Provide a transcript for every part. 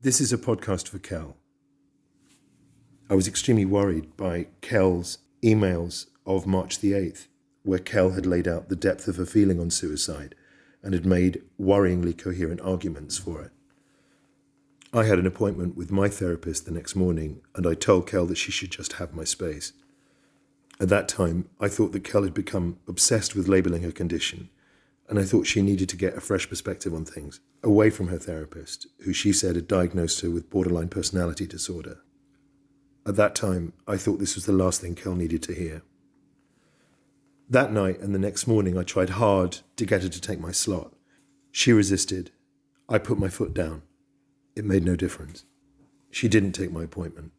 This is a podcast for Kel. I was extremely worried by Kel's emails of March the 8th, where Kel had laid out the depth of her feeling on suicide and had made worryingly coherent arguments for it. I had an appointment with my therapist the next morning, and I told Kel that she should just have my space. At that time, I thought that Kel had become obsessed with labelling her condition, and I thought she needed to get a fresh perspective on things, away from her therapist, who she said had diagnosed her with borderline personality disorder. At that time, I thought this was the last thing Kel needed to hear. That night and the next morning, I tried hard to get her to take my slot. She resisted. I put my foot down. It made no difference. She didn't take my appointment.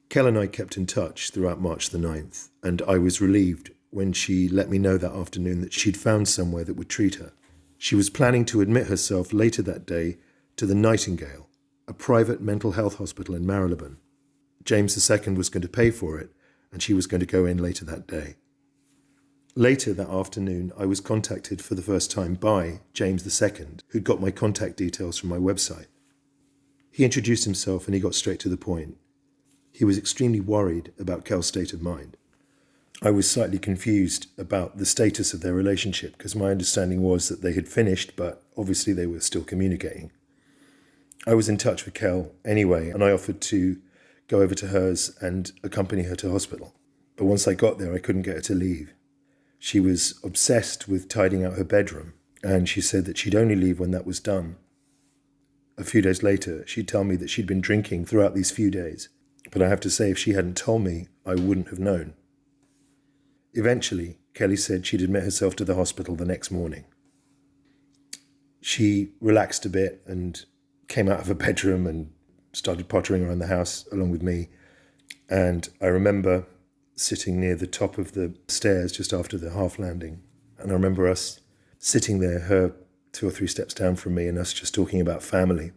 Kel and I kept in touch throughout March the 9th, and I was relieved when she let me know that afternoon that she'd found somewhere that would treat her. She was planning to admit herself later that day to the Nightingale, a private mental health hospital in Marylebone. James II was going to pay for it, and she was going to go in later that day. Later that afternoon, I was contacted for the first time by James II, who'd got my contact details from my website. He introduced himself and he got straight to the point. He was extremely worried about Kel's state of mind. I was slightly confused about the status of their relationship because my understanding was that they had finished, but obviously they were still communicating. I was in touch with Kel anyway, and I offered to go over to hers and accompany her to hospital. But once I got there, I couldn't get her to leave. She was obsessed with tidying out her bedroom, and she said that she'd only leave when that was done. A few days later, she'd tell me that she'd been drinking throughout these few days, but I have to say if she hadn't told me, I wouldn't have known. Eventually, Kelly said she'd admit herself to the hospital the next morning. She relaxed a bit and came out of her bedroom and started pottering around the house along with me. And I remember sitting near the top of the stairs just after the half landing. And I remember us sitting there, her 2 or 3 steps down from me, and us just talking about family.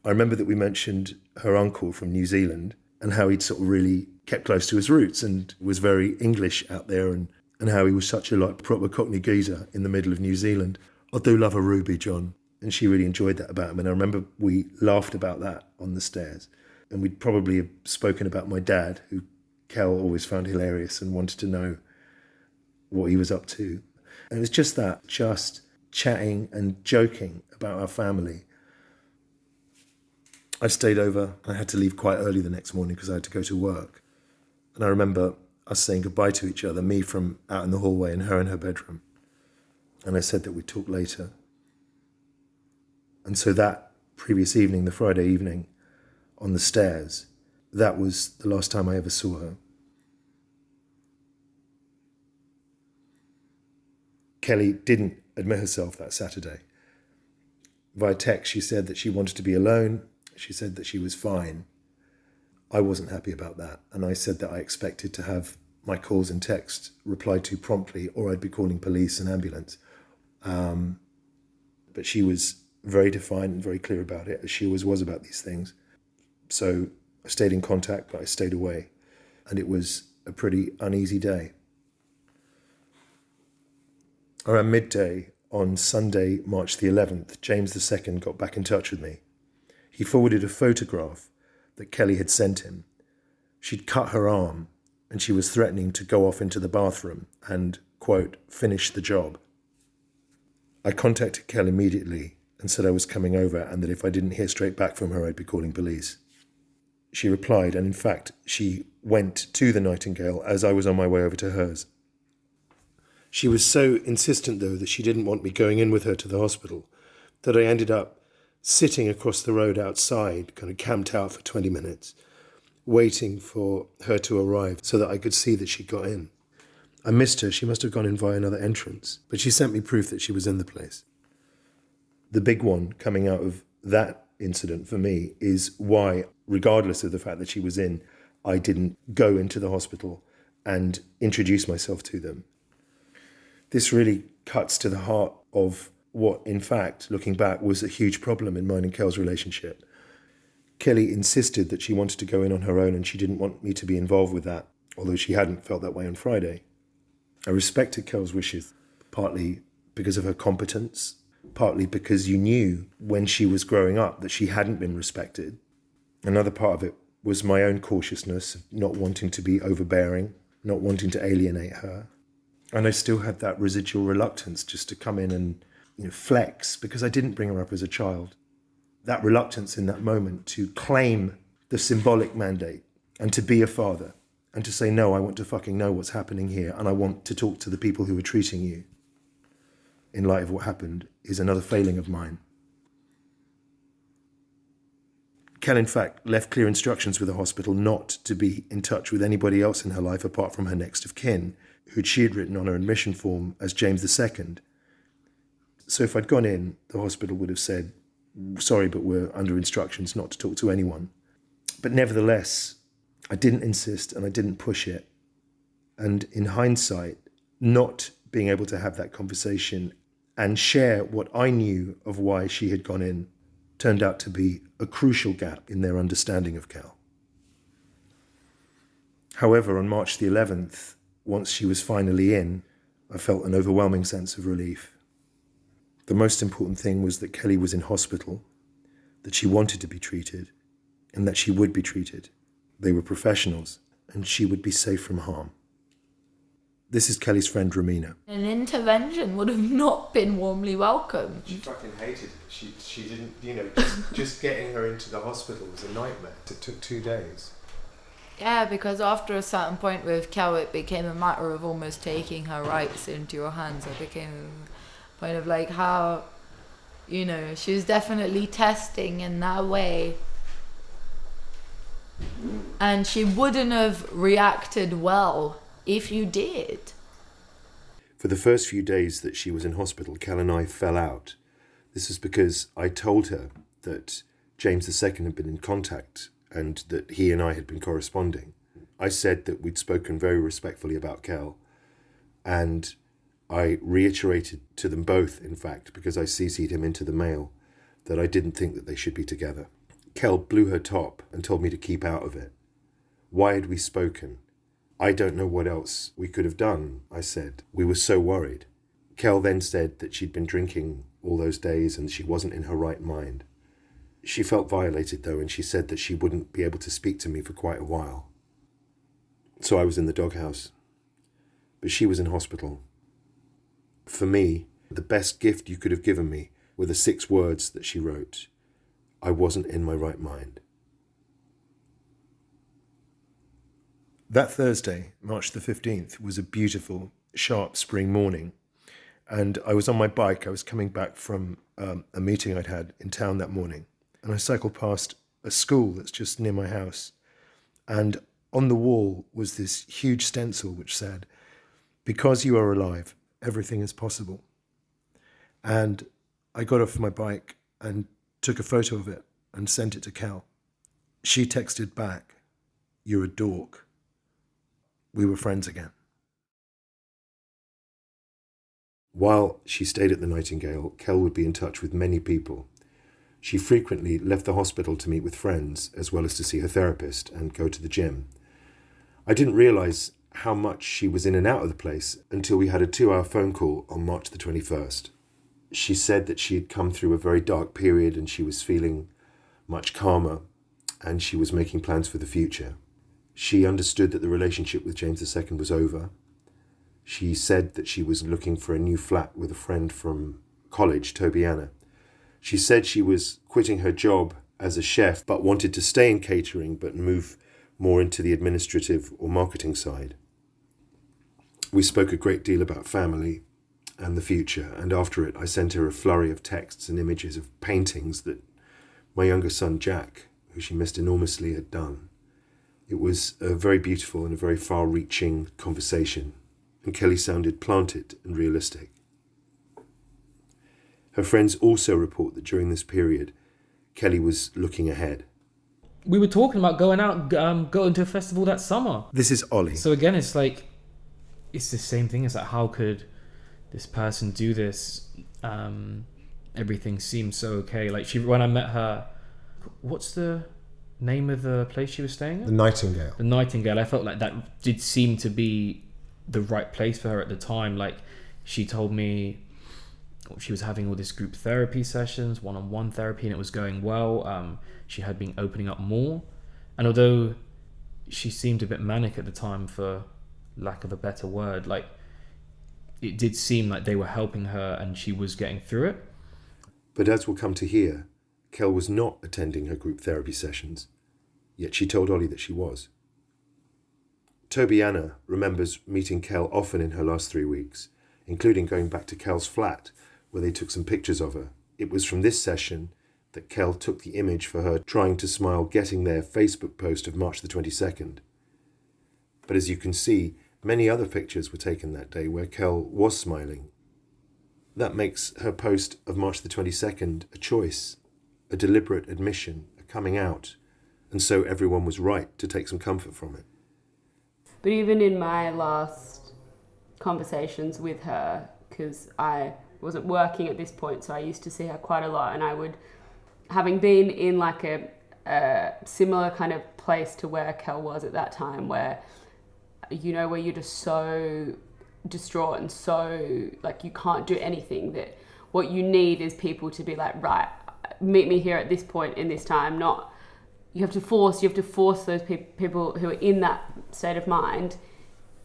I remember that we mentioned her uncle from New Zealand and how he'd sort of really kept close to his roots and was very English out there, and how he was such a proper Cockney geezer in the middle of New Zealand. I do love a Ruby, John. And she really enjoyed that about him. And I remember we laughed about that on the stairs. And we'd probably have spoken about my dad, who Kel always found hilarious and wanted to know what he was up to. And it was just that, just chatting and joking about our family. I stayed over. I had to leave quite early the next morning because I had to go to work. And I remember us saying goodbye to each other, me from out in the hallway and her in her bedroom. And I said that we'd talk later. And so that previous evening, the Friday evening, on the stairs, that was the last time I ever saw her. Kelly didn't admit herself that Saturday. Via text, she said that she wanted to be alone. She said that she was fine. I wasn't happy about that. And I said that I expected to have my calls and text replied to promptly, or I'd be calling police and ambulance. But she was very defined and very clear about it, as she always was about these things. So I stayed in contact, but I stayed away. And it was a pretty uneasy day. Around midday on Sunday, March the 11th, James II got back in touch with me. He forwarded a photograph that Kelly had sent him. She'd cut her arm and she was threatening to go off into the bathroom and, quote, finish the job. I contacted Kel immediately and said I was coming over and that if I didn't hear straight back from her, I'd be calling police. She replied, and in fact, she went to the Nightingale as I was on my way over to hers. She was so insistent, though, that she didn't want me going in with her to the hospital, that I ended up sitting across the road outside, kind of camped out for 20 minutes, waiting for her to arrive so that I could see that she got in. I missed her. She must have gone in via another entrance, but she sent me proof that she was in the place. The big one coming out of that incident for me is why, regardless of the fact that she was in, I didn't go into the hospital and introduce myself to them. This really cuts to the heart of what, in fact, looking back, was a huge problem in mine and Kel's relationship. Kelly insisted that she wanted to go in on her own and she didn't want me to be involved with that, although she hadn't felt that way on Friday. I respected Kel's wishes, partly because of her competence, partly because you knew when she was growing up that she hadn't been respected. Another part of it was my own cautiousness, not wanting to be overbearing, not wanting to alienate her. And I still had that residual reluctance just to come in and flex, because I didn't bring her up as a child. That reluctance in that moment to claim the symbolic mandate and to be a father and to say, no, I want to fucking know what's happening here and I want to talk to the people who are treating you in light of what happened, is another failing of mine. Kel, in fact, left clear instructions with the hospital not to be in touch with anybody else in her life apart from her next of kin, who she had written on her admission form as James II. So if I'd gone in, the hospital would have said, sorry, but we're under instructions not to talk to anyone. But nevertheless, I didn't insist and I didn't push it. And in hindsight, not being able to have that conversation and share what I knew of why she had gone in turned out to be a crucial gap in their understanding of Kel. However, on March the 11th, once she was finally in, I felt an overwhelming sense of relief. The most important thing was that Kelly was in hospital, that she wanted to be treated, and that she would be treated. They were professionals, and she would be safe from harm. This is Kelly's friend Romina. An intervention would have not been warmly welcomed. She fucking hated it. She didn't, just getting her into the hospital was a nightmare. It took 2 days. Yeah, because after a certain point with Kel, it became a matter of almost taking her rights into your hands. It became a point of like how, she was definitely testing in that way. And she wouldn't have reacted well if you did. For the first few days that she was in hospital, Kel and I fell out. This is because I told her that James II had been in contact and that he and I had been corresponding. I said that we'd spoken very respectfully about Kel, and I reiterated to them both, in fact, because I CC'd him into the mail, that I didn't think that they should be together. Kel blew her top and told me to keep out of it. Why had we spoken? I don't know what else we could have done, I said. We were so worried. Kel then said that she'd been drinking all those days and she wasn't in her right mind. She felt violated, though, and she said that she wouldn't be able to speak to me for quite a while. So I was in the doghouse. But she was in hospital. For me, the best gift you could have given me were the 6 words that she wrote. I wasn't in my right mind. That Thursday, March the 15th, was a beautiful, sharp spring morning. And I was on my bike. I was coming back from a meeting I'd had in town that morning. And I cycled past a school that's just near my house. And on the wall was this huge stencil which said, "Because you are alive, everything is possible." And I got off my bike and took a photo of it and sent it to Kel. She texted back, "You're a dork." We were friends again. While she stayed at the Nightingale, Kel would be in touch with many people. She frequently left the hospital to meet with friends, as well as to see her therapist and go to the gym. I didn't realise how much she was in and out of the place until we had a 2-hour phone call on March the 21st. She said that she had come through a very dark period and she was feeling much calmer and she was making plans for the future. She understood that the relationship with James II was over. She said that she was looking for a new flat with a friend from college, Tobiana. She said she was quitting her job as a chef but wanted to stay in catering but move more into the administrative or marketing side. We spoke a great deal about family and the future, and after it I sent her a flurry of texts and images of paintings that my younger son Jack, who she missed enormously, had done. It was a very beautiful and a very far-reaching conversation, and Kelly sounded planted and realistic. Her friends also report that during this period, Kelly was looking ahead. We were talking about going out, going to a festival that summer. This is Ollie. So again, it's like, it's the same thing. It's like, how could this person do this? Everything seemed so okay. Like when I met her, what's the name of the place she was staying at? The Nightingale. The Nightingale. I felt like that did seem to be the right place for her at the time. Like she told me she was having all this group therapy sessions, one-on-one therapy, and it was going well. She had been opening up more. And although she seemed a bit manic at the time, for lack of a better word, like, it did seem like they were helping her and she was getting through it. But as we'll come to hear, Kel was not attending her group therapy sessions, yet she told Ollie that she was. Tobiana remembers meeting Kel often in her last 3 weeks, including going back to Kel's flat, where they took some pictures of her. It was from this session that Kel took the image for her trying to smile getting there Facebook post of March the 22nd. But as you can see, many other pictures were taken that day where Kel was smiling. That makes her post of March the 22nd a choice, a deliberate admission, a coming out, and so everyone was right to take some comfort from it. But even in my last conversations with her, because I wasn't working at this point, so I used to see her quite a lot, and I would, having been in like a similar kind of place to where Kel was at that time, where, you know, where you're just so distraught and so like you can't do anything, that what you need is people to be like, right, meet me here at this point in this time. Not, you have to force those people who are in that state of mind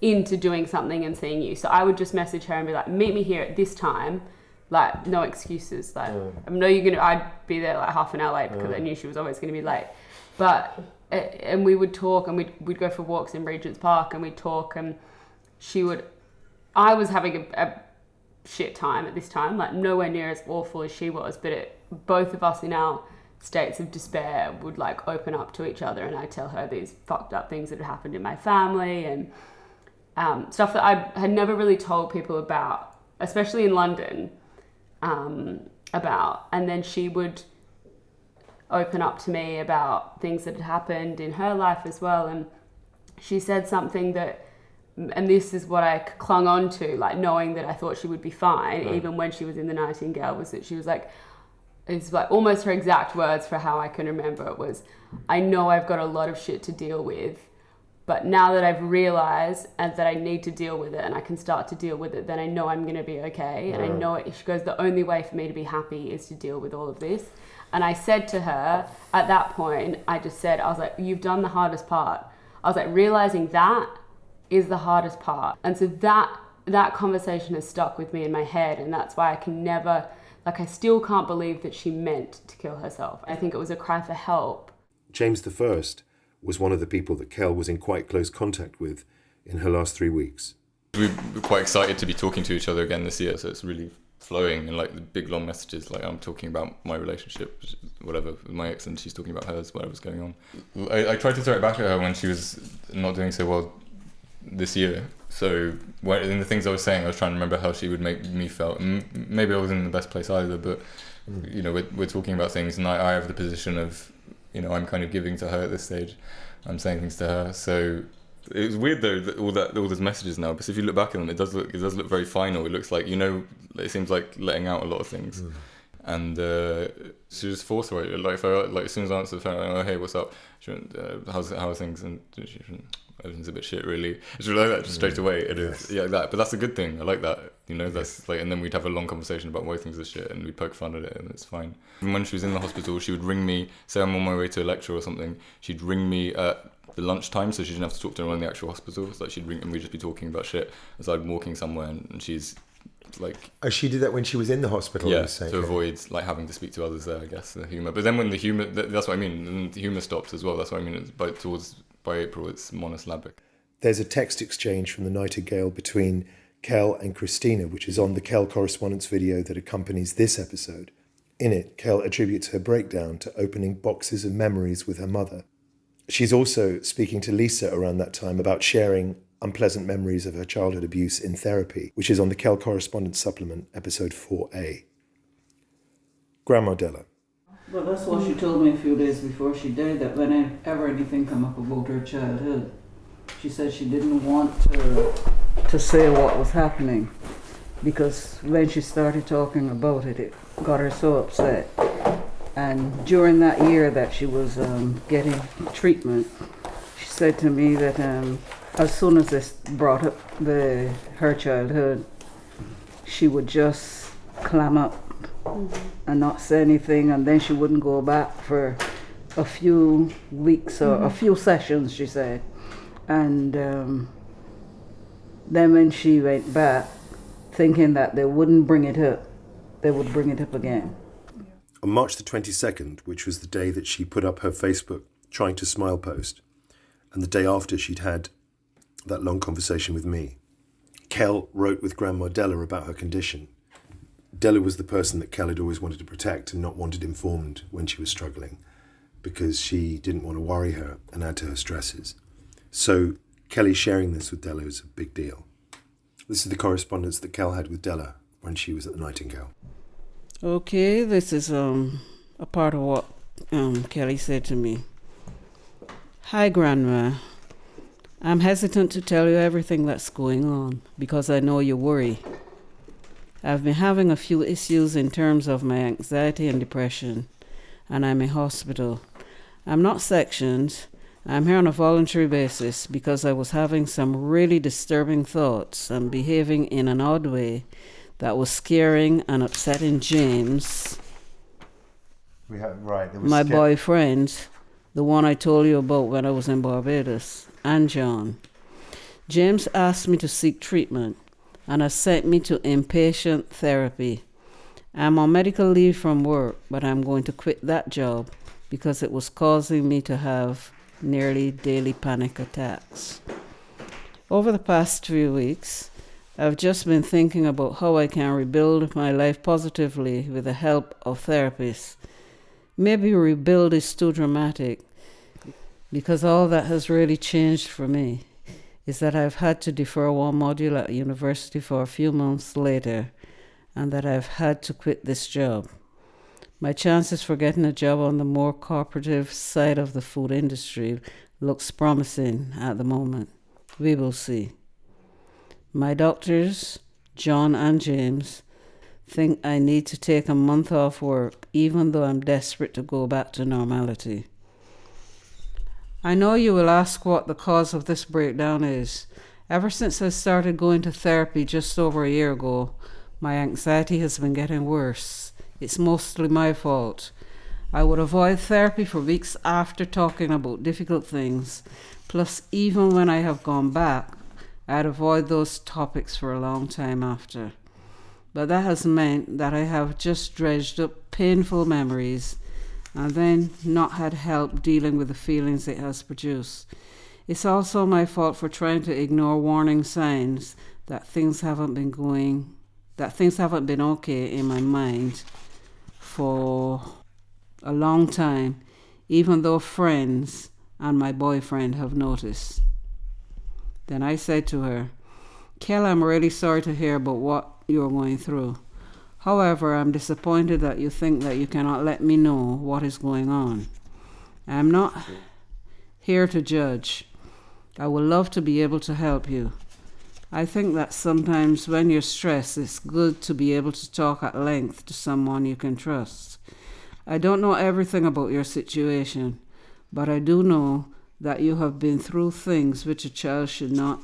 into doing something and seeing you. So I would just message her and be like, meet me here at this time, like no excuses. Like I know I'd be there like half an hour late because I knew she was always going to be late. But and we would talk, and we'd go for walks in Regent's Park, and we'd talk, and I was having a shit time at this time, like nowhere near as awful as she was, but both of us in our states of despair would like open up to each other, and I'd tell her these fucked up things that had happened in my family, and stuff that I had never really told people about, especially in London, about. And then she would open up to me about things that had happened in her life as well. And she said something that, and this is what I clung on to, like knowing that I thought she would be fine, even when she was in the Nightingale, was that she was like, it's like almost her exact words for how I can remember it was, I know I've got a lot of shit to deal with, but now that I've realized and that I need to deal with it and I can start to deal with it, then I know I'm going to be okay. And I know it. She goes, the only way for me to be happy is to deal with all of this. And I said to her at that point, I was like, you've done the hardest part. I was like, realizing that is the hardest part. And so that conversation has stuck with me in my head. And that's why I can never, like, I still can't believe that she meant to kill herself. I think it was a cry for help. James I was one of the people that Kel was in quite close contact with in her last 3 weeks. We were quite excited to be talking to each other again this year, so it's really flowing, and like the big long messages, like I'm talking about my relationship, whatever, with my ex, and she's talking about hers, whatever's going on. I tried to throw it back at her when she was not doing so well this year. So in the things I was saying, I was trying to remember how she would make me feel. Maybe I wasn't in the best place either, but you know, we're talking about things, and I have the position of, you know, I'm kind of giving to her at this stage. I'm saying things to her. So it was weird though, that all those messages now, because if you look back at them, it does look very final. It looks like, you know, it seems like letting out a lot of things. And she was forthright. Like if I, like as soon as I answered the phone, like, oh hey, what's up? She went, how are things? And she went, everything's a bit shit, really. It's really like that, just straight away. It is, yeah, like that. But that's a good thing. I like that. You know, that's like, and then we'd have a long conversation about why things are shit, and we'd poke fun at it, and it's fine. And when she was in the hospital, she would ring me, say I'm on my way to a lecture or something. She'd ring me at the lunchtime, so she didn't have to talk to anyone in the actual hospital. So like she'd ring, and we'd just be talking about shit as I'm walking somewhere, and she's like. Oh, she did that when she was in the hospital. Yeah, to avoid like having to speak to others there, I guess, the humour. But then when the humour, that's what I mean, and the humour stops as well. That's what I mean. It's by April, it's monosyllabic. There's a text exchange from the Nightingale between Kel and Christina, which is on the Kel correspondence video that accompanies this episode. In it, Kel attributes her breakdown to opening boxes of memories with her mother. She's also speaking to Lisa around that time about sharing unpleasant memories of her childhood abuse in therapy, which is on the Kel correspondence supplement, episode 4A. Grandma Della. Well, that's what she told me a few days before she died, that whenever anything come up about her childhood, she said she didn't want to say what was happening, because when she started talking about it, it got her so upset. And during that year that she was getting treatment, she said to me that as soon as this brought up her childhood, she would just clam up and not say anything, and then she wouldn't go back for a few weeks or a few sessions, she said. And then when she went back, thinking that they wouldn't bring it up, they would bring it up again. On March the 22nd, which was the day that she put up her Facebook Trying to Smile post, and the day after she'd had that long conversation with me, Kel wrote with Grandma Della about her condition. Della was the person that Kel had always wanted to protect and not wanted informed when she was struggling, because she didn't want to worry her and add to her stresses. So Kelly sharing this with Della is a big deal. This is the correspondence that Kel had with Della when she was at the Nightingale. Okay, this is a part of what Kelly said to me. Hi, Grandma. I'm hesitant to tell you everything that's going on because I know you worry. I've been having a few issues in terms of my anxiety and depression, and I'm in hospital. I'm not sectioned. I'm here on a voluntary basis because I was having some really disturbing thoughts and behaving in an odd way that was scaring and upsetting James, my boyfriend, the one I told you about when I was in Barbados, and John. James asked me to seek treatment and has sent me to inpatient therapy. I'm on medical leave from work, but I'm going to quit that job because it was causing me to have nearly daily panic attacks. Over the past 3 weeks, I've just been thinking about how I can rebuild my life positively with the help of therapists. Maybe rebuild is too dramatic, because all that has really changed for me is that I've had to defer one module at university for a few months later, and that I've had to quit this job. My chances for getting a job on the more cooperative side of the food industry looks promising at the moment. We will see. My doctors, John and James, think I need to take a month off work, even though I'm desperate to go back to normality. I know you will ask what the cause of this breakdown is. Ever since I started going to therapy just over a year ago, my anxiety has been getting worse. It's mostly my fault. I would avoid therapy for weeks after talking about difficult things. Plus, even when I have gone back, I'd avoid those topics for a long time after. But that has meant that I have just dredged up painful memories and then not had help dealing with the feelings it has produced. It's also my fault for trying to ignore warning signs that things haven't been okay in my mind for a long time, even though friends and my boyfriend have noticed. Then I said to her, Kel, I'm really sorry to hear about what you're going through. However, I'm disappointed that you think that you cannot let me know what is going on. I'm not here to judge. I would love to be able to help you. I think that sometimes when you're stressed, it's good to be able to talk at length to someone you can trust. I don't know everything about your situation, but I do know that you have been through things which a child should not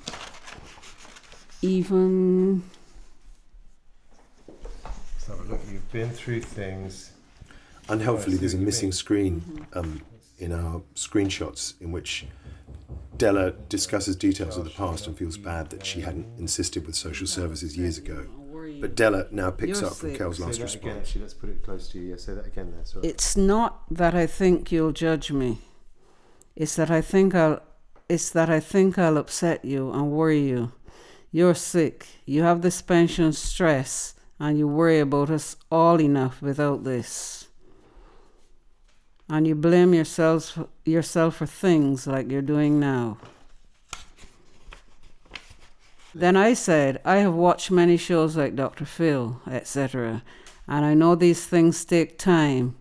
even... So look, you've been through things. Unhelpfully, there's a missing screen in our screenshots in which Della discusses details of the past and feels bad that she hadn't insisted with social services years ago. But Della now picks up from Kel's last response. Let's put it close to you. Yeah, say that again there. Sorry. It's not that I think you'll judge me. It's that I think I'll upset you and worry you. You're sick. You have this pension stress, and you worry about us all enough without this. And you blame yourself for things like you're doing now. Then I said, I have watched many shows like Dr. Phil, etc., and I know these things take time.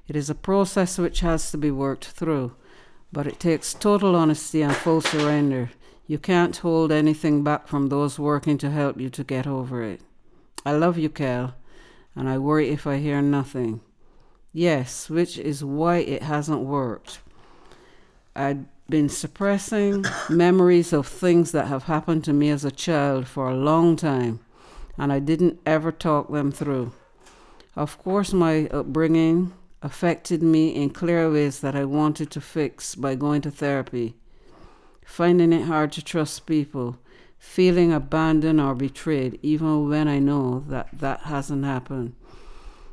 It is a process which has to be worked through, but it takes total honesty and full surrender. You can't hold anything back from those working to help you to get over it. I love you, Kel, and I worry if I hear nothing. Yes, which is why it hasn't worked. I'd been suppressing memories of things that have happened to me as a child for a long time, and I didn't ever talk them through. Of course, my upbringing affected me in clear ways that I wanted to fix by going to therapy. Finding it hard to trust people, feeling abandoned or betrayed even when I know that hasn't happened.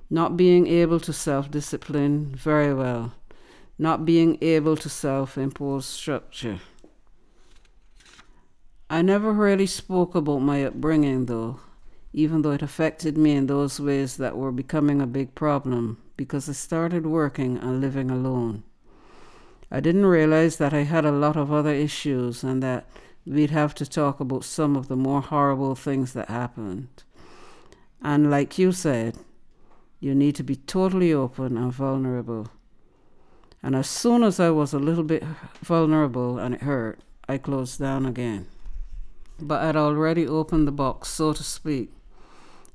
Not being able to self-discipline very well. Not being able to self-impose structure. I never really spoke about my upbringing though, even though it affected me in those ways that were becoming a big problem because I started working and living alone. I didn't realize that I had a lot of other issues and that we'd have to talk about some of the more horrible things that happened. And like you said, you need to be totally open and vulnerable. And as soon as I was a little bit vulnerable and it hurt, I closed down again. But I'd already opened the box, so to speak.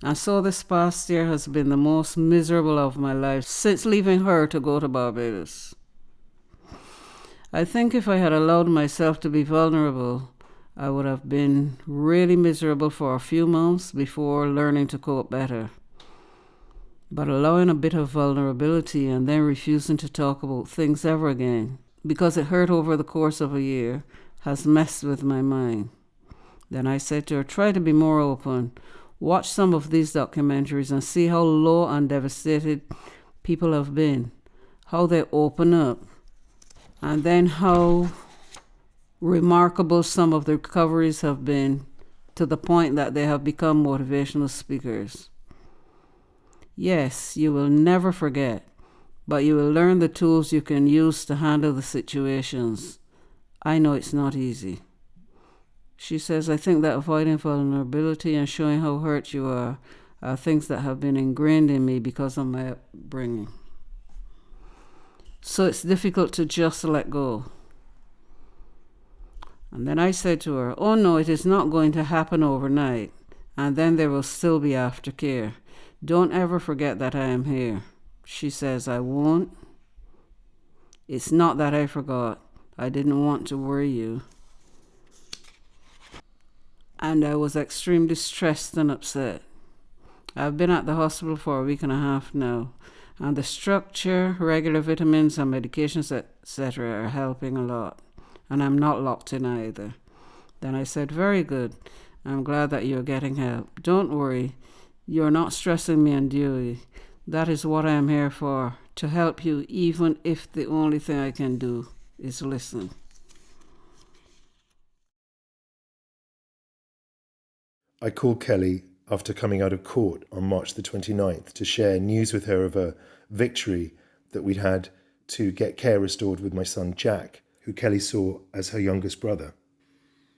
And so this past year has been the most miserable of my life since leaving her to go to Barbados. I think if I had allowed myself to be vulnerable, I would have been really miserable for a few months before learning to cope better. But allowing a bit of vulnerability and then refusing to talk about things ever again, because it hurt over the course of a year, has messed with my mind. Then I said to her, try to be more open. Watch some of these documentaries and see how low and devastated people have been, how they open up, and then how remarkable some of the recoveries have been to the point that they have become motivational speakers. Yes, you will never forget, but you will learn the tools you can use to handle the situations. I know it's not easy. She says, I think that avoiding vulnerability and showing how hurt you are things that have been ingrained in me because of my upbringing. So it's difficult to just let go. And then I said to her, oh no, it is not going to happen overnight. And then there will still be aftercare. Don't ever forget that I am here. She says, I won't. It's not that I forgot. I didn't want to worry you. And I was extremely stressed and upset. I've been at the hospital for a week and a half now, and the structure, regular vitamins and medications, etc. are helping a lot. And I'm not locked in either. Then I said, very good. I'm glad that you're getting help. Don't worry. You're not stressing me unduly. That is what I am here for, to help you, even if the only thing I can do is listen. I called Kelly after coming out of court on March the 29th to share news with her of a victory that we'd had to get care restored with my son Jack, who Kelly saw as her youngest brother.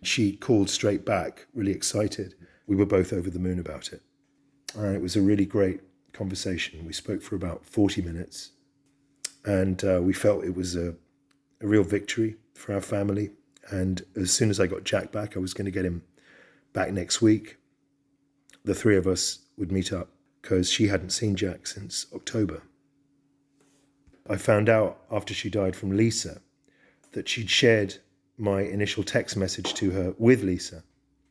She called straight back, really excited. We were both over the moon about it. And it was a really great conversation. We spoke for about 40 minutes and we felt it was a real victory for our family. And as soon as I got Jack back, I was going to get him back next week. The three of us would meet up because she hadn't seen Jack since October. I found out after she died from Lisa that she'd shared my initial text message to her with Lisa,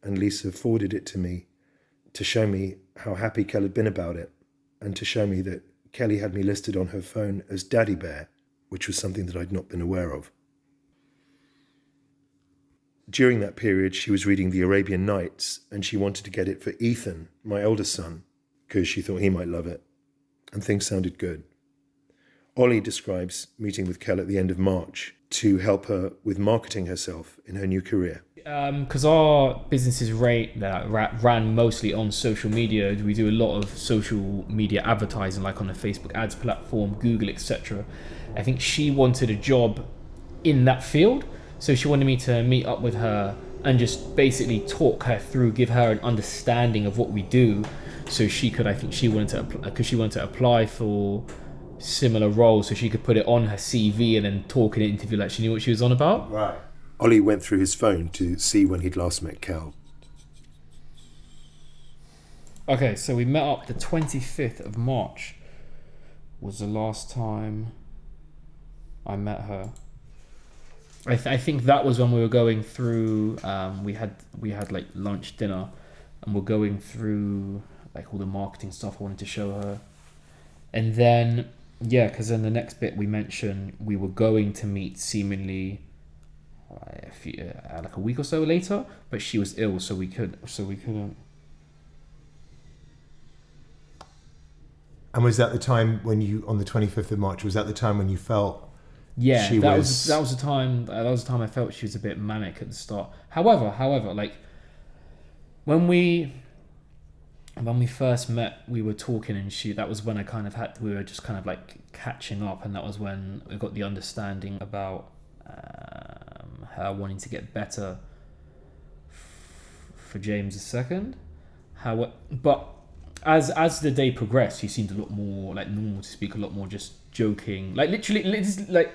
and Lisa forwarded it to me to show me how happy Kel had been about it, and to show me that Kelly had me listed on her phone as Daddy Bear, which was something that I'd not been aware of. During that period, she was reading The Arabian Nights, and she wanted to get it for Ethan, my eldest son, because she thought he might love it, and things sounded good. Ollie describes meeting with Kel at the end of March to help her with marketing herself in her new career. Because our business is ran mostly on social media. We do a lot of social media advertising, like on the Facebook ads platform, Google, etc. I think she wanted a job in that field, so she wanted me to meet up with her and just basically talk her through, give her an understanding of what we do, so she could, I think she wanted to, because she wanted to apply for similar roles, so she could put it on her CV and then talk in an interview like she knew what she was on about. Right. Ollie went through his phone to see when he'd last met Kel. Okay, so we met up the 25th of March was the last time I met her. I think that was when we were going through, we had like lunch, dinner, and we're going through like all the marketing stuff I wanted to show her. And then, yeah, because in the next bit we mentioned we were going to meet seemingly like a week or so later, but she was ill, so we couldn't. And was that the time when you, on the 25th of March, was that the time when you felt Yeah, she that was the time I felt she was a bit manic at the start. However, like when we first met, we were talking, and that was when we were just kind of like catching up, and that was when we got the understanding about her wanting to get better for James II. But as the day progressed, he seemed a lot more like normal to speak, a lot more just joking, like literally like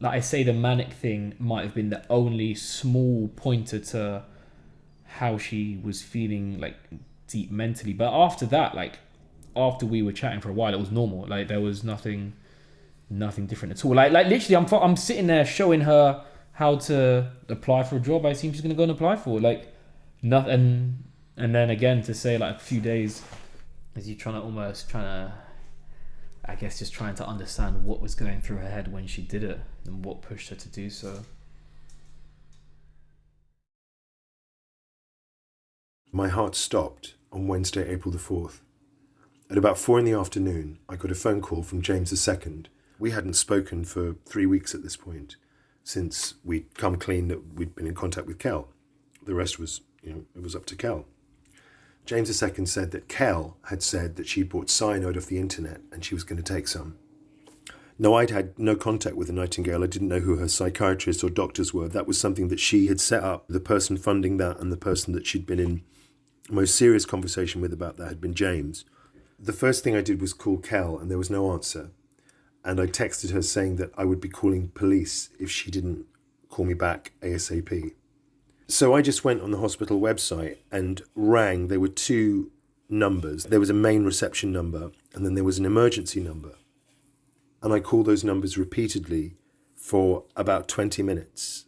I say, the manic thing might have been the only small pointer to how she was feeling like deep mentally. But after that, like after we were chatting for a while, it was normal. Like there was nothing different at all. Like literally, I'm sitting there showing her how to apply for a job I assume she's gonna go and apply for. Like nothing. And then again to say like a few days, as you trying to understand what was going through her head when she did it and what pushed her to do so. My heart stopped on Wednesday, April the 4th. At about 4 p.m, I got a phone call from James II. We hadn't spoken for 3 weeks at this point, since we'd come clean that we'd been in contact with Kel. The rest was, it was up to Kel. James II said that Kel had said that she bought cyanide off the internet and she was going to take some. No, I'd had no contact with the Nightingale. I didn't know who her psychiatrists or doctors were. That was something that she had set up. The person funding that and the person that she'd been in most serious conversation with about that had been James. The first thing I did was call Kel, and there was no answer. And I texted her saying that I would be calling police if she didn't call me back ASAP. So I just went on the hospital website and rang. There were 2 numbers. There was a main reception number, and then there was an emergency number. And I called those numbers repeatedly for about 20 minutes,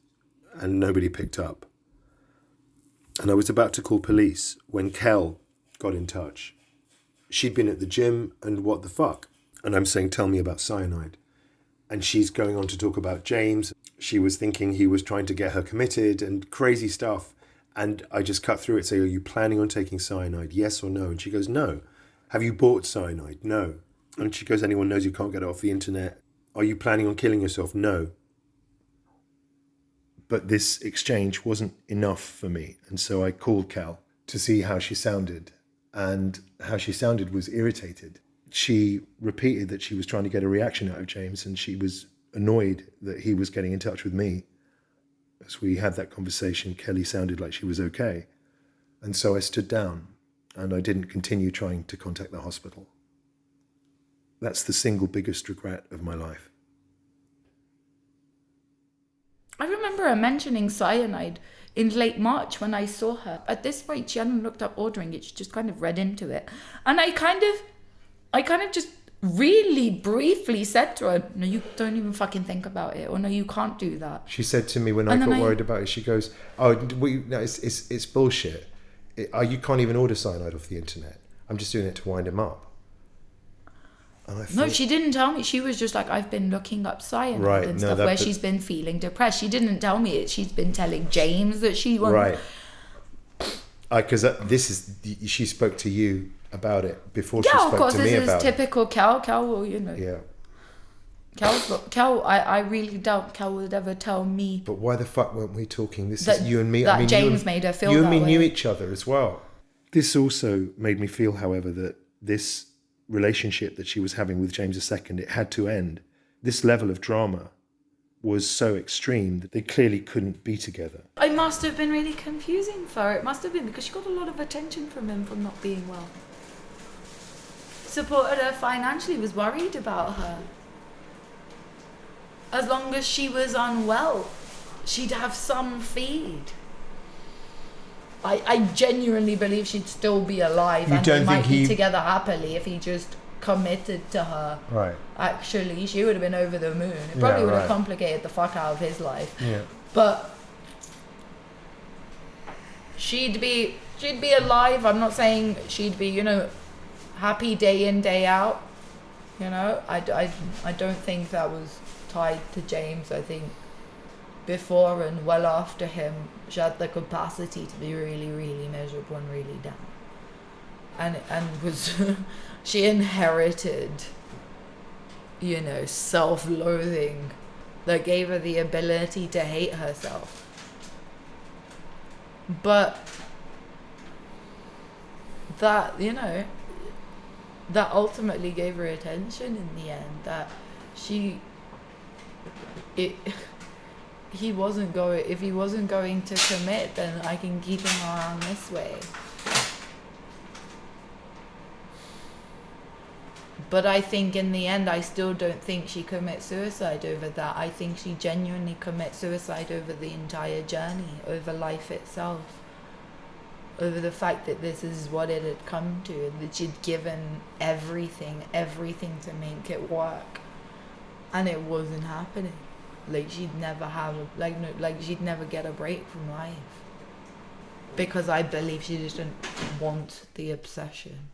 and nobody picked up. And I was about to call police when Kel got in touch. She'd been at the gym, and what the fuck? And I'm saying, tell me about cyanide. And she's going on to talk about James. She was thinking he was trying to get her committed and crazy stuff. And I just cut through it, say, are you planning on taking cyanide? Yes or no? And she goes, no. Have you bought cyanide? No. And she goes, anyone knows you can't get it off the internet. Are you planning on killing yourself? No. But this exchange wasn't enough for me. And so I called Kel to see how she sounded. And how she sounded was irritated. She repeated that she was trying to get a reaction out of James, and she was annoyed that he was getting in touch with me. As we had that conversation, Kelly sounded like she was okay. And so I stood down, and I didn't continue trying to contact the hospital. That's the single biggest regret of my life. I remember her mentioning cyanide in late March when I saw her. At this point, she hadn't looked up ordering it. She just kind of read into it. And I kind of just really briefly said to her, no, you don't even fucking think about it. Or no, you can't do that. She said to me when I got worried about it, she goes, oh, no, it's bullshit. You can't even order cyanide off the internet. I'm just doing it to wind him up. No, she didn't tell me. She was just like, I've been looking up cyanide and stuff where she's been feeling depressed. She didn't tell me it. She's been telling James that she wanted. Right. Because she spoke to you about it before she spoke to me about it. Yeah, of course, this is typical Kel. Kel will, Yeah. Kel, I really doubt Kel would ever tell me. But why the fuck weren't we talking? This is you and me. That James made her feel that way. You and me knew each other as well. This also made me feel, however, that this relationship that she was having with James II, it had to end. This level of drama was so extreme that they clearly couldn't be together. It must have been really confusing for her. It must have been because she got a lot of attention from him from not being well. Supported her financially, was worried about her. As long as she was unwell, she'd have some feed. I genuinely believe she'd still be alive and they might be together happily if he just committed to her. Right. Actually, she would have been over the moon. It probably would have complicated the fuck out of his life. Yeah. But she'd be alive. I'm not saying she'd be, happy day in, day out. You know, I don't think that was tied to James. I think before and well after him, she had the capacity to be really, really miserable and really down. And was she inherited, you know, self-loathing that gave her the ability to hate herself. But that, you know, that ultimately gave her attention in the end. That if he wasn't going to commit, then I can keep him around this way. But I think in the end, I still don't think she commits suicide over that. I think she genuinely commits suicide over the entire journey, over life itself, over the fact that this is what it had come to, and that she'd given everything to make it work, and it wasn't happening. Like she'd never she'd never get a break from life, because I believe she didn't want the obsession.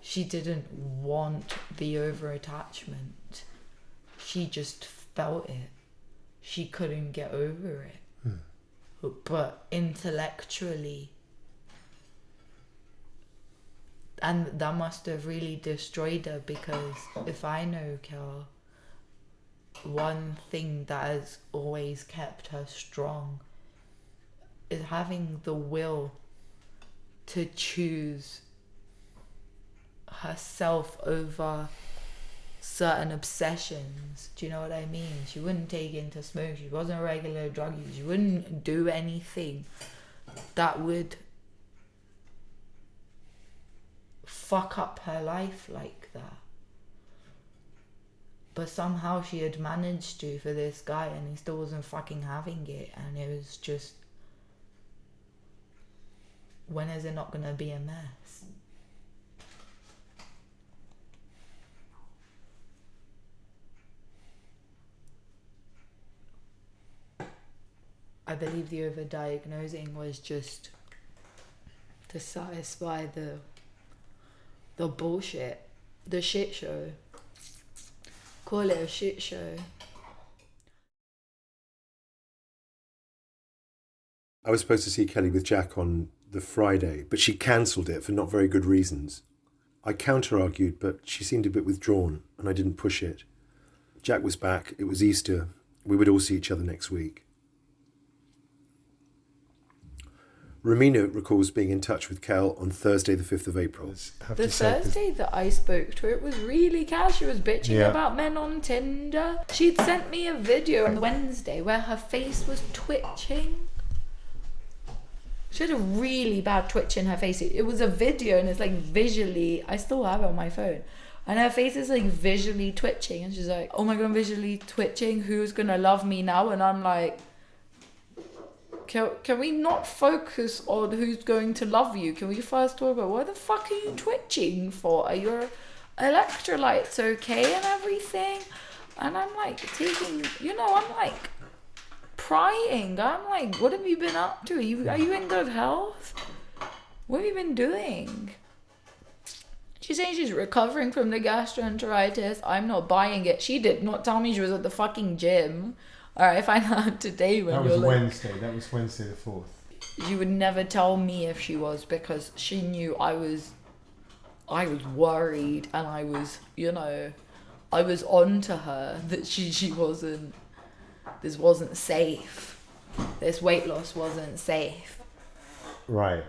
She didn't want the over-attachment. She just felt it. She couldn't get over it. But intellectually, and that must have really destroyed her, because if I know Kel, one thing that has always kept her strong is having the will to choose herself over certain obsessions. Do you know what I mean? She wouldn't take into smoke. She wasn't a regular drug user. She wouldn't do anything that would fuck up her life like that. But somehow she had managed to for this guy, and he still wasn't fucking having it. And it was just, when is it not gonna be a mess? I believe the overdiagnosing was just to satisfy the bullshit, the shit show. Call it a shit show. I was supposed to see Kelly with Jack on the Friday, but she cancelled it for not very good reasons. I counter-argued, but she seemed a bit withdrawn, and I didn't push it. Jack was back, it was Easter, we would all see each other next week. Romina recalls being in touch with Kel on Thursday the 5th of April. The Thursday that I spoke to her, it was really casual. She was bitching about men on Tinder. She'd sent me a video on Wednesday where her face was twitching. She had a really bad twitch in her face. It was a video, and it's like visually, I still have it on my phone, and her face is like visually twitching, and she's like, oh my god, I'm visually twitching, who's gonna love me now? And I'm like, Can we not focus on who's going to love you? Can we first talk about what the fuck are you twitching for? Are your electrolytes okay and everything? And I'm like taking, I'm like prying. I'm like, what have you been up to? Are you in good health? What have you been doing? She's saying she's recovering from the gastroenteritis. I'm not buying it. She did not tell me she was at the fucking gym. Alright, I find out today when you're like... That was Wednesday the 4th. She would never tell me if she was, because she knew I was worried, and I was, I was on to her that she wasn't, this wasn't safe. This weight loss wasn't safe. Right.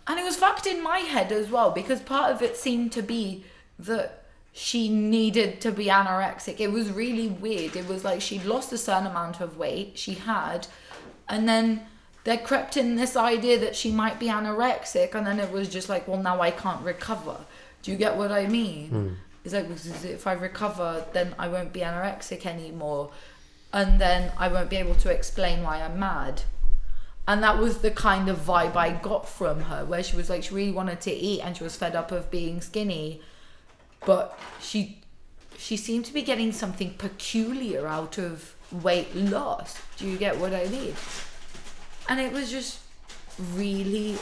And it was fucked in my head as well, because part of it seemed to be that she needed to be anorexic. It was really weird. It was like she'd lost a certain amount of weight, she had, and then there crept in this idea that she might be anorexic, and then it was just like, well, now I can't recover. Do you get what I mean? It's like, if I recover, then I won't be anorexic anymore, and then I won't be able to explain why I'm mad. And that was the kind of vibe I got from her, where she was like, she really wanted to eat, and she was fed up of being skinny. But she seemed to be getting something peculiar out of weight loss. Do you get what I mean? And it was just really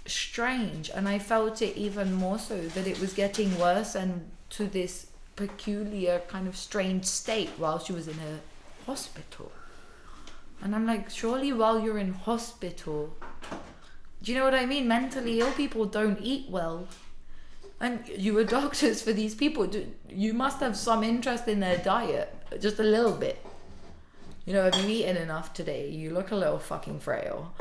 strange. And I felt it even more so, that it was getting worse and to this peculiar kind of strange state while she was in a hospital. And I'm like, surely while you're in hospital, do you know what I mean? Mentally ill people don't eat well. And you were doctors for these people. You must have some interest in their diet, just a little bit. You know, have you eaten enough today? You look a little fucking frail.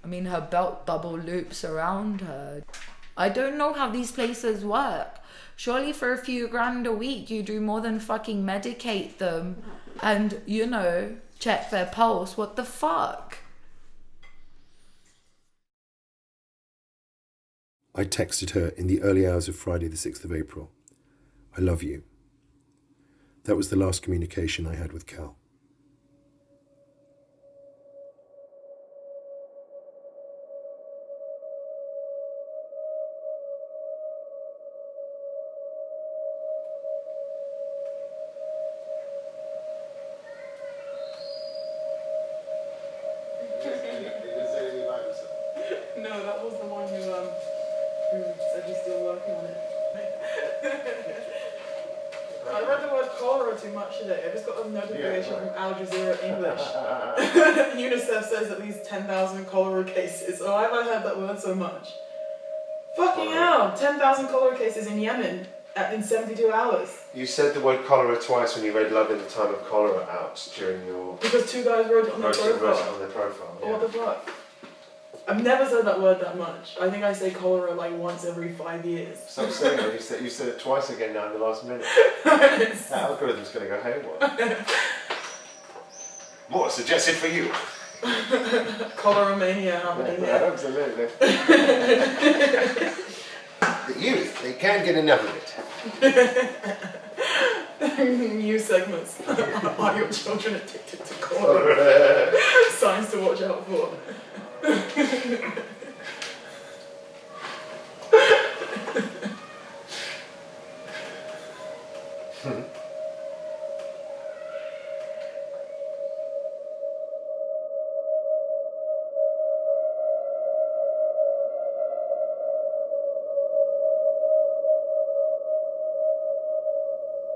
I mean, her belt double loops around her. I don't know how these places work. Surely for a few grand a week, you do more than fucking medicate them and, you know, check their pulse. What the fuck? I texted her in the early hours of Friday the 6th of April. I love you. That was the last communication I had with Kel. No, that was the one who said he's still working on it. I read the word cholera too much today. I just got a notification from Al Jazeera English. UNICEF says at least 10,000 cholera cases. Oh, why have I heard that word so much? Fucking hell! 10,000 cholera cases in Yemen in 72 hours. You said the word cholera twice when you read Love in the Time of Cholera out during your... Because two guys wrote it on their profile. on their profile. Yeah. What the fuck? I've never said that word that much. I think I say cholera like once every 5 years. Stop saying it. You said it twice again now in the last minute. That algorithm's going to go haywire. More suggested for you. Cholera mania happening here. Absolutely. The youth, they can't get enough of it. New segments. Are your children addicted to cholera? Signs to watch out for.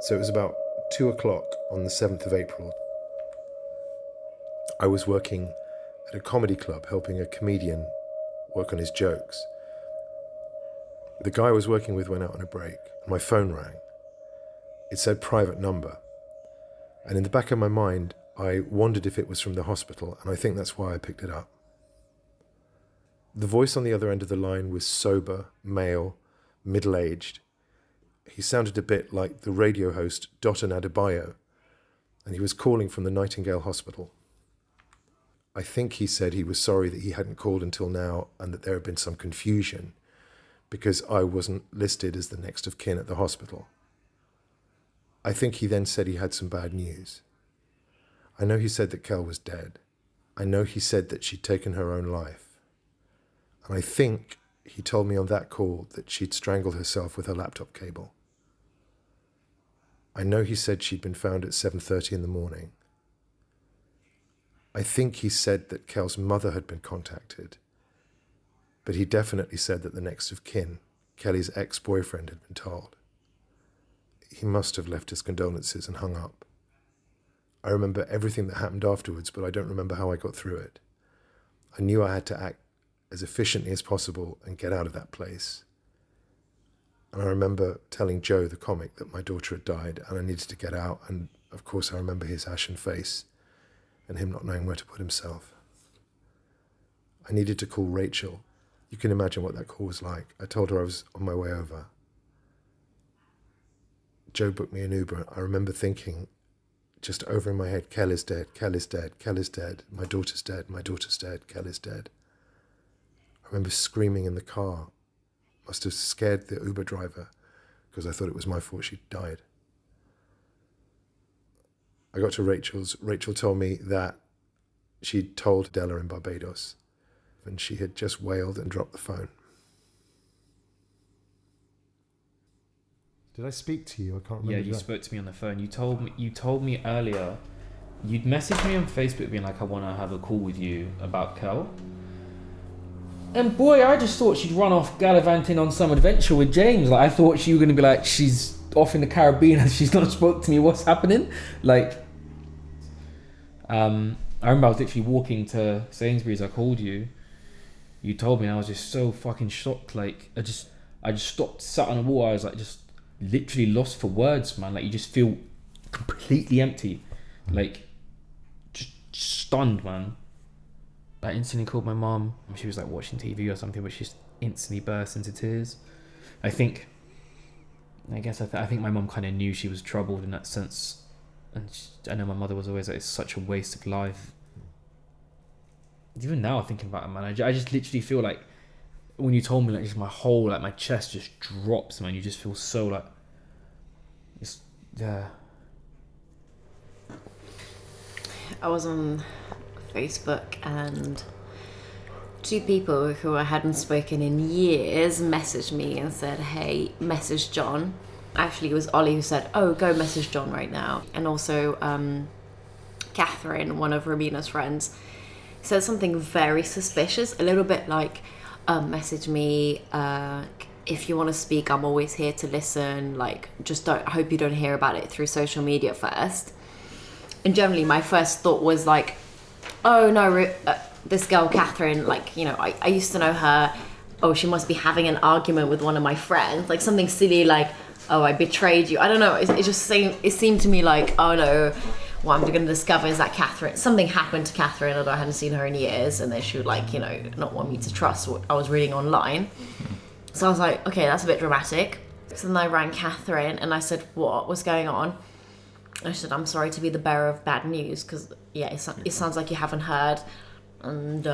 So it was about 2 o'clock on the 7th of April. I was working at a comedy club helping a comedian work on his jokes. The guy I was working with went out on a break and my phone rang. It said private number. And in the back of my mind, I wondered if it was from the hospital, and I think that's why I picked it up. The voice on the other end of the line was sober, male, middle-aged. He sounded a bit like the radio host Dotun Adebayo, and he was calling from the Nightingale Hospital. I think he said he was sorry that he hadn't called until now and that there had been some confusion because I wasn't listed as the next of kin at the hospital. I think he then said he had some bad news. I know he said that Kel was dead. I know he said that she'd taken her own life. And I think he told me on that call that she'd strangled herself with her laptop cable. I know he said she'd been found at 7:30 in the morning. I think he said that Kel's mother had been contacted, but he definitely said that the next of kin, Kelly's ex-boyfriend, had been told. He must have left his condolences and hung up. I remember everything that happened afterwards, but I don't remember how I got through it. I knew I had to act as efficiently as possible and get out of that place. And I remember telling Joe, the comic, that my daughter had died and I needed to get out, and of course I remember his ashen face and him not knowing where to put himself. I needed to call Rachel. You can imagine what that call was like. I told her I was on my way over. Joe booked me an Uber. I remember thinking, just over in my head, Kel is dead, Kel is dead, Kel is dead, my daughter's dead, my daughter's dead, Kel is dead. I remember screaming in the car. Must have scared the Uber driver because I thought it was my fault she'd died. I got to Rachel's. Rachel told me that she'd told Della in Barbados and she had just wailed and dropped the phone. Did I speak to you? I can't remember. Yeah, you spoke to me on the phone. You told me earlier. You'd messaged me on Facebook being like, I want to have a call with you about Kel. And boy, I just thought she'd run off gallivanting on some adventure with James. Like, I thought she was going to be like, she's off in the Caribbean and she's not spoke to me, what's happening? Like, I remember I was literally walking to Sainsbury's, I called you. You told me, and I was just so fucking shocked. Like, I just stopped, sat on the wall. I was like, just literally lost for words, man. Like, you just feel completely empty. Like, just stunned, man. I instantly called my mom. She was like watching TV or something, but she just instantly burst into tears. I think my mom kind of knew she was troubled in that sense. And I know my mother was always like, it's such a waste of life. Even now thinking about it, man, I just literally feel like when you told me, like, just my whole, like, my chest just drops, man. You just feel so, like, it's, yeah. I was on Facebook and 2 people who I hadn't spoken in years messaged me and said, hey, message John. Actually, it was Ollie who said, oh, go message John right now. And also Catherine, one of Ramina's friends, said something very suspicious, a little bit like, message me, if you want to speak, I'm always here to listen. Like, just I hope you don't hear about it through social media first. And generally my first thought was like, oh no, this girl Catherine, like, you know, I used to know her. Oh, she must be having an argument with one of my friends, like something silly, like, oh, I betrayed you. I don't know. It seemed to me like, oh no, what I'm going to discover is that something happened to Catherine, although I hadn't seen her in years, and then she would, like, you know, not want me to trust what I was reading online. So I was like, okay, that's a bit dramatic. So then I rang Catherine and I said, what was going on? I said, I'm sorry to be the bearer of bad news, because, yeah, it sounds like you haven't heard. And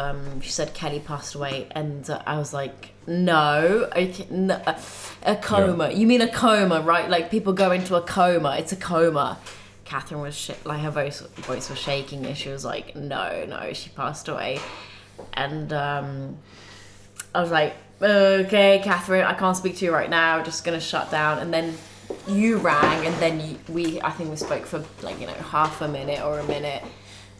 she said Kelly passed away, and I was like, no, a coma. Yeah. You mean a coma, right? Like, people go into a coma. It's a coma. Catherine was like, her voice was shaking, and she was like, no, she passed away. And I was like, okay, Catherine, I can't speak to you right now. Just gonna shut down. And then you rang, and then I think we spoke for, like, you know, half a minute or a minute.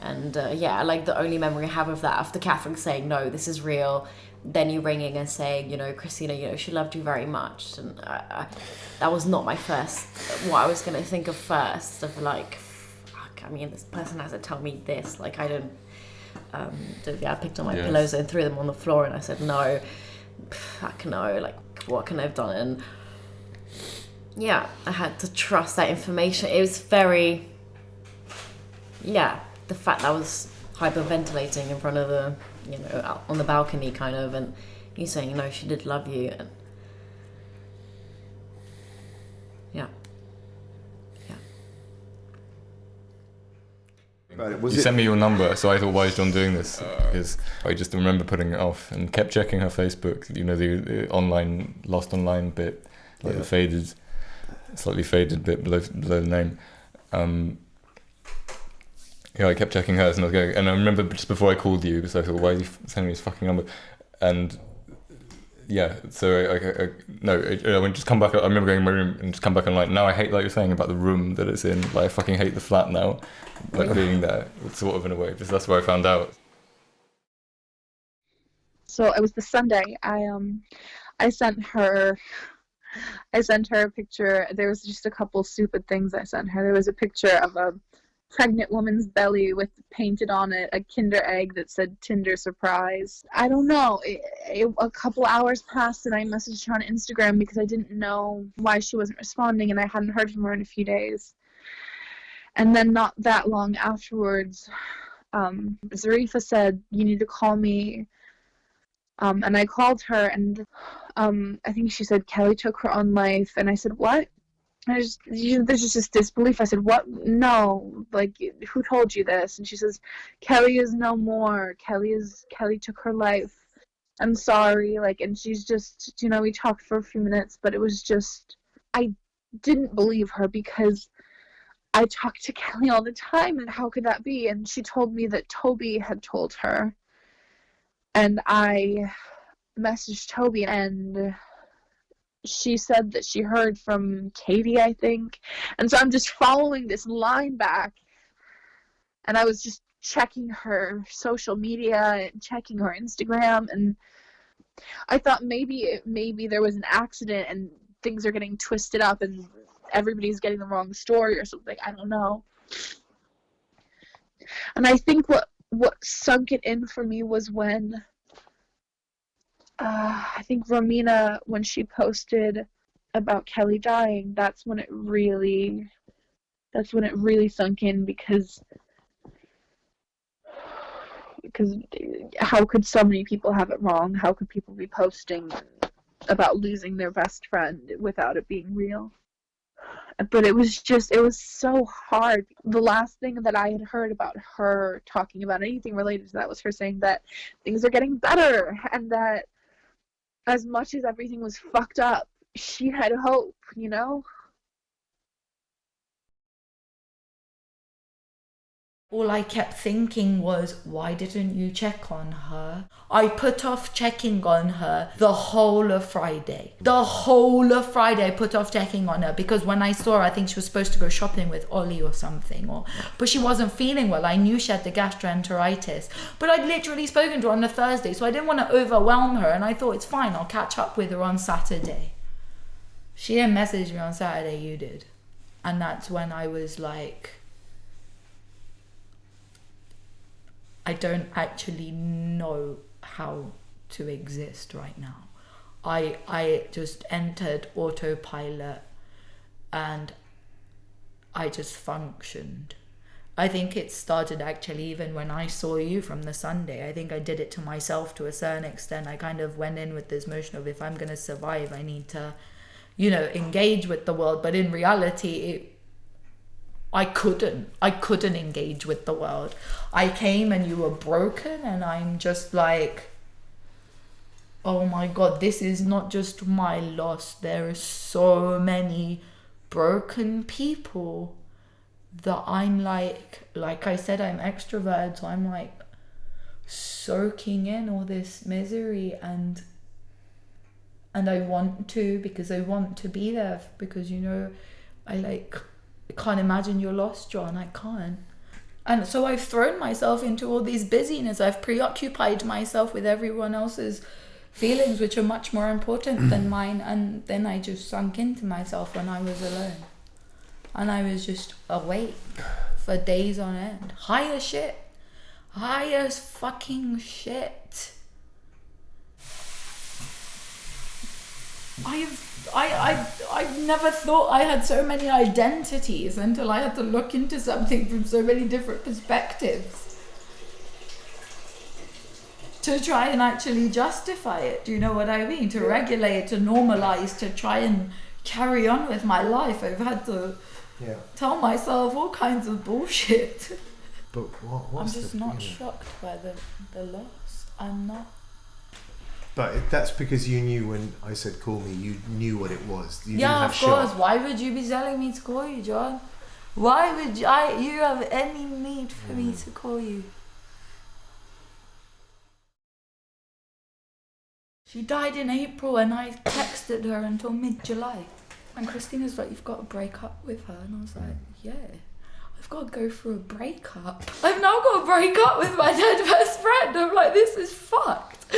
And yeah, like, the only memory I have of that, after Catherine saying, no, this is real, then you ringing and saying, you know, Christina, you know, she loved you very much. And that was not my first, what I was going to think of first, of like, fuck, I mean, this person has to tell me this. Like, I don't, I picked up my pillows and threw them on the floor, and I said, no, fuck no, like, what can I have done? And yeah, I had to trust that information. It was very, yeah, the fact that I was hyperventilating in front of the, you know, out on the balcony kind of, and you saying, no, she did love you. And yeah. You sent me your number, so I thought, why is John doing this? Because I just remember putting it off and kept checking her Facebook, you know, the online, lost online bit, like the slightly faded bit below the name. Yeah, I kept checking hers, and I was going, and I remember just before I called you, because I thought, why are you sending me this fucking number? And yeah, so I went, just come back. I remember going in my room and just come back and, like, now I hate, like you're saying about the room that it's in. Like, I fucking hate the flat now, like, being there, sort of, in a way, because that's where I found out. So it was the Sunday. I sent her a picture. There was just a couple stupid things I sent her. There was a picture of a pregnant woman's belly with painted on it a Kinder egg that said Tinder surprise. I don't know. A couple hours passed, and I messaged her on Instagram because I didn't know why she wasn't responding, and I hadn't heard from her in a few days. And then not that long afterwards, Zarifa said, you need to call me. And I called her, and I think she said Kelly took her own life. And I said, what? There's just disbelief. I said, what? No, like, who told you this? And she says, Kelly is no more. Kelly took her life. I'm sorry. Like, and she's just, you know, we talked for a few minutes, but it was just, I didn't believe her because I talked to Kelly all the time, and how could that be? And she told me that Toby had told her. And I messaged Toby, and she said that she heard from Katie, I think. And so I'm just following this line back, and I was just checking her social media and checking her Instagram, and I thought maybe there was an accident and things are getting twisted up and everybody's getting the wrong story or something. I don't know. And I think what sunk it in for me was when I think Romina, when she posted about Kelly dying, that's when it really sunk in, because how could so many people have it wrong? How could people be posting about losing their best friend without it being real? But it was so hard. The last thing that I had heard about her talking about anything related to that was her saying that things are getting better, and that as much as everything was fucked up, she had hope, you know? All I kept thinking was, why didn't you check on her? I put off checking on her the whole of Friday. The whole of Friday I put off checking on her, because when I saw her, I think she was supposed to go shopping with Ollie or something, but she wasn't feeling well. I knew she had the gastroenteritis, but I'd literally spoken to her on a Thursday, so I didn't want to overwhelm her, and I thought, it's fine, I'll catch up with her on Saturday. She didn't message me on Saturday, you did. And that's when I was like, I don't actually know how to exist right now. I just entered autopilot and I just functioned. I think it started actually even when I saw you from the Sunday. I think I did it to myself to a certain extent. I kind of went in with this notion of, if I'm going to survive, I need to, engage with the world. But in reality, I couldn't engage with the world. I came and you were broken, and I'm just like, oh my God, this is not just my loss. There are so many broken people that I'm like I said, I'm extroverted, so I'm like soaking in all this misery, and I want to, because I want to be there, because I can't imagine your loss, John. I can't. And so I've thrown myself into all these busyness. I've preoccupied myself with everyone else's feelings, which are much more important than mine. And then I just sunk into myself when I was alone. And I was just awake for days on end. High as shit. High as fucking shit. I've never thought I had so many identities until I had to look into something from so many different perspectives to try and actually justify it. Do you know what I mean? To regulate, to normalize, to try and carry on with my life. I've had to tell myself all kinds of bullshit. But what's I'm just not shocked by the loss. I'm not. But that's because you knew when I said call me, you knew what it was. You Yeah, didn't have of course. shock. Why would you be telling me to call you, John? Why would you have any need for me to call you? She died in April and I texted her until mid-July. And Christina's like, you've got to break up with her. And I was like, yeah, I've got to go through a breakup. I've now got to break up with my dead best friend. I'm like, this is fucked.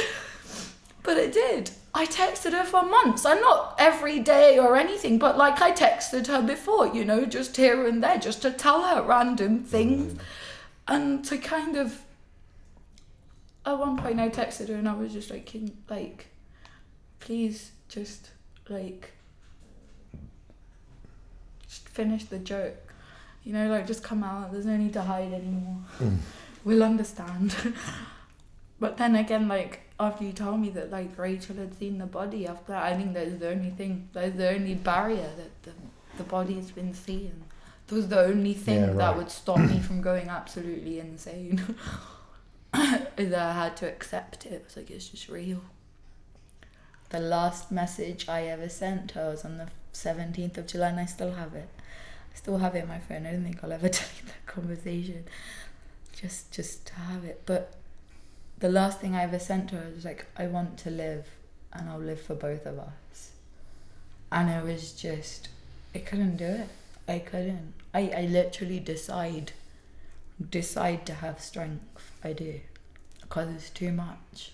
But it did. I texted her for months. I'm not every day or anything, but I texted her before, just here and there, just to tell her random things. And to kind of, at one point I texted her and I was just like, please just finish the joke. Just come out. There's no need to hide anymore. We'll understand. But then again, after you told me that Rachel had seen the body, after that, I think there's the only barrier that the body's been seen. That was the only thing that would stop me from going absolutely insane. Is that I had to accept it. It was it's just real. The last message I ever sent her was on the 17th of July, and I still have it. I still have it on my phone. I don't think I'll ever delete that conversation. Just to have it. But the last thing I ever sent to her was I want to live, and I'll live for both of us. And it was just, I couldn't do it. I couldn't. I literally decide to have strength. I do. Because it's too much.